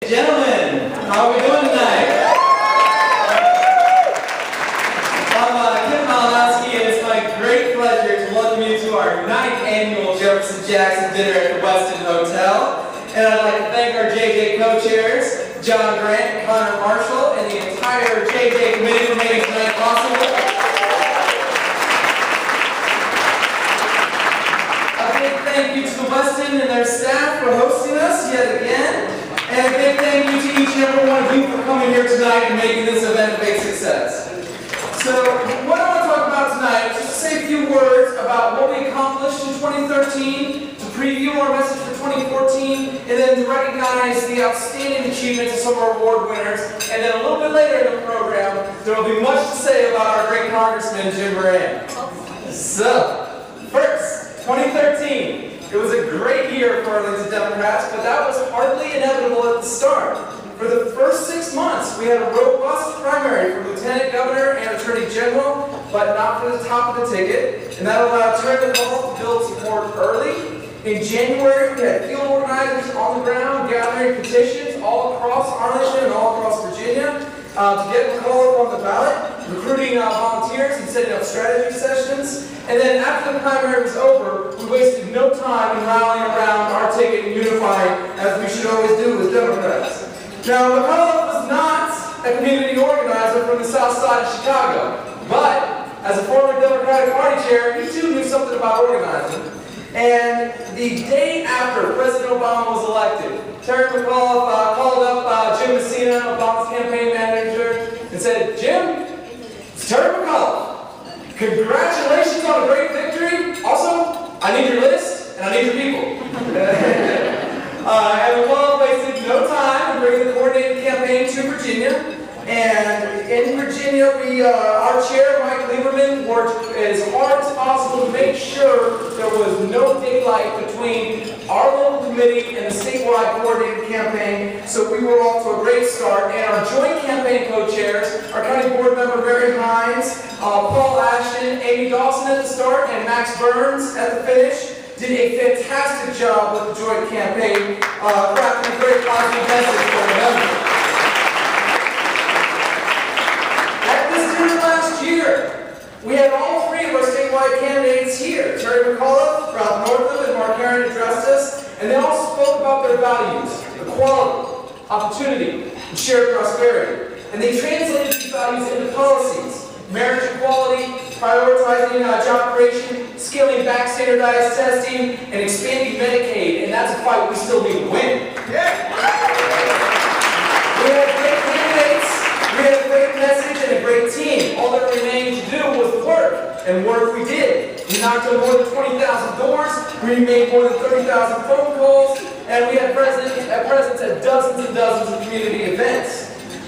Gentlemen, how are we doing tonight? I'm Kim Malinosky, and it's my great pleasure to welcome you to our 9th annual Jefferson Jackson dinner at the Westin Hotel. And I'd like to thank our JJ co-chairs, John Grant, Connor Marshall, and the entire JJ committee for making tonight possible. A big thank you to the Westin and their staff for hosting us yet again. And a big thank you to each and every one of you for coming here tonight and making this event a big success. So, what I want to talk about tonight is just to say a few words about what we accomplished in 2013, to preview our message for 2014, and then to recognize the outstanding achievements of some of our award winners. And then a little bit later in the program, there will be much to say about our great Congressman, Jim Moran. So, first, 2013. It was a great year for Arlington Democrats, but that was hardly inevitable at the start. For the first 6 months, we had a robust primary for Lieutenant Governor and Attorney General, but not for the top of the ticket, and that allowed Terry McAuliffe to build support early. In January, we had field organizers on the ground gathering petitions all across Arlington and all across Virginia to get McAuliffe on the ballot, recruiting volunteers and setting up strategy sessions. And then after the primary was over, we wasted no time in rallying around our ticket and unifying, as we should always do as Democrats. Now, McAuliffe was not a community organizer from the south side of Chicago, but as a former Democratic Party chair, he too knew something about organizing. And the day after President Obama was elected, Terry McAuliffe called up Jim Messina, Obama's campaign manager, and said, "Jim, it's Terry McAuliffe. Congratulations on a great victory. Also, I need your list, and I need your people." And McAuliffe wasted no time in bringing the coordinated campaign to Virginia. And in Virginia, our chair, Mike Lieberman, worked as hard as possible to make sure there was no daylight between our local committee and the statewide coordinated campaign. So we were off to a great start. And our joint campaign co-chairs, our county board member Barry Hines, Paul Ashton, Amy Dawson at the start, and Max Burns at the finish, did a fantastic job with the joint campaign, crafting a great positive message for the members. At this dinner last year, we had all three of our statewide candidates here. Terry McAuliffe, Ralph Northam, and Mark Herron addressed us, and they all spoke about their values, equality, opportunity, and shared prosperity. And they translated these values into policies. Marriage equality, prioritizing job creation, scaling back standardized testing, and expanding Medicaid. And that's a fight we still need to win. Yeah. We had great candidates, we had a great message, and a great team. All that remained to do was work, and work we did. We knocked on more than 20,000 doors, we made more than 30,000 phone calls, and we had presence at dozens and dozens of community events.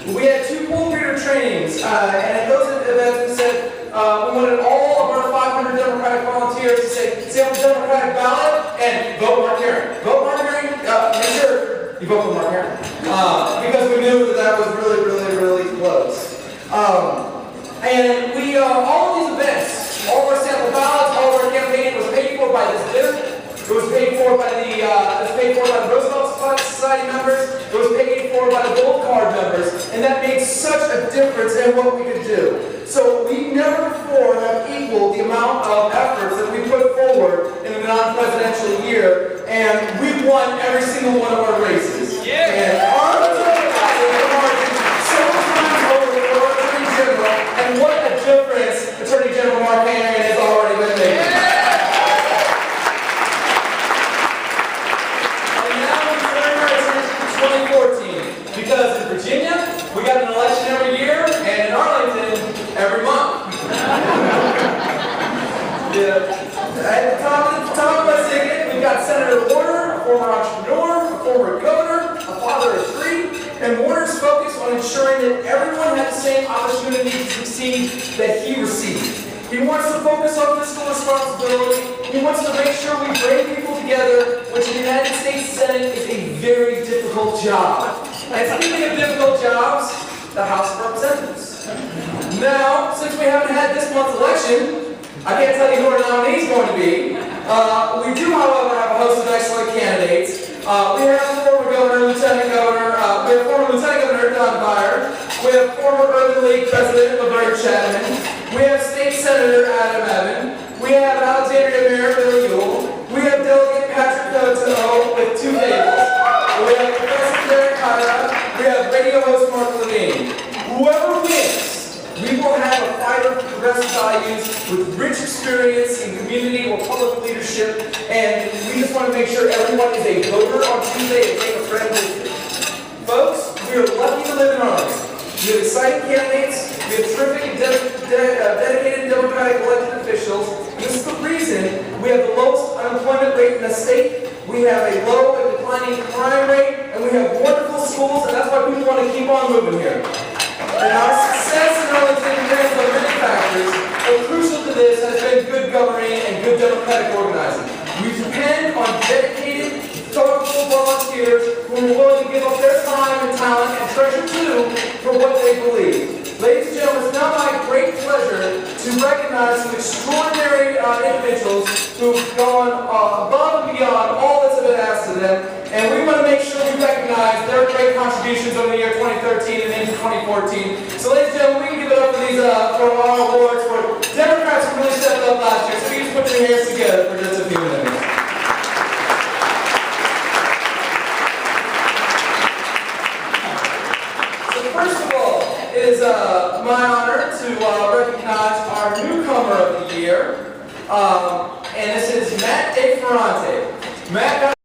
We had 2 pool reader trainings, and at those events we said we wanted all of our 500 Democratic volunteers to say on the Democratic ballot and vote Mark Herron. Vote Mark Herron, make sure you vote for Mark Herron. Because we knew that was really close. And we, all of these events, all of our sample ballots, all of our campaign was paid for by this dinner. It was paid for by the Roosevelt Society members. It was paid for by the Gold Card members, and that made such a difference in what we could do. So we never before have equaled the amount of efforts that we put forward in a non-presidential year, and we won every single one of our races. Yeah. And our margin several times over for our Attorney General, and what a difference Attorney General Mark Herron has already been making. Yeah. Because in Virginia, we got an election every year, and in Arlington, every month. At the top of my ticket, we've got Senator Warner, a former entrepreneur, a former governor, a father of 3, and Warner's focus on ensuring that everyone had the same opportunity to succeed that he received. He wants to focus on fiscal responsibility. He wants to make sure we bring people together, which in the United States Senate is a very difficult job. And speaking of difficult jobs, the House of Representatives. Now, since we haven't had this month's election, I can't tell you who our nominee is going to be. We do, however, have a host of excellent candidates. We have former Governor, Lieutenant Governor, we have former Lieutenant Governor Don Byer. We have former Urban League President Laverne Chapman. We have State Senator Adam Evan. We have Alexandria Mayor Billy Yule. We have Delegate Patrick Coteau with 2 tables. We have Professor Derek Hyra. We have radio host Mark Levine. Whoever wins, we will have a fighter for progressive values with rich experience in community or public leadership, and we just want to make sure everyone is a voter on Tuesday and take a friend with you. Folks, we are lucky to live in Arlington. We have exciting candidates, we have terrific dedicated Democratic elected officials, and this is the reason we have the lowest unemployment rate in the state, we have a low and declining crime rate, and we have wonderful schools, and that's why people want to keep on moving here. And our success in Arlington depends on many factors, but crucial to this has been good governing and good democratic organizing. We depend on dedicated, thoughtful volunteers who are willing to give up their time and talent and treasure too for what they believe. Ladies and gentlemen, it's now my great pleasure to recognize some extraordinary individuals who have gone above and beyond all that's been asked of them, and we want to make sure we recognize their great contributions over the year 2013 and into 2014. So ladies and gentlemen, we can give it up for these for our awards for Democrats who really stepped up last year. So we just put your hands together for just a few minutes. First of all, it is my honor to recognize our newcomer of the year, and this is Matt DeFerrante. Matt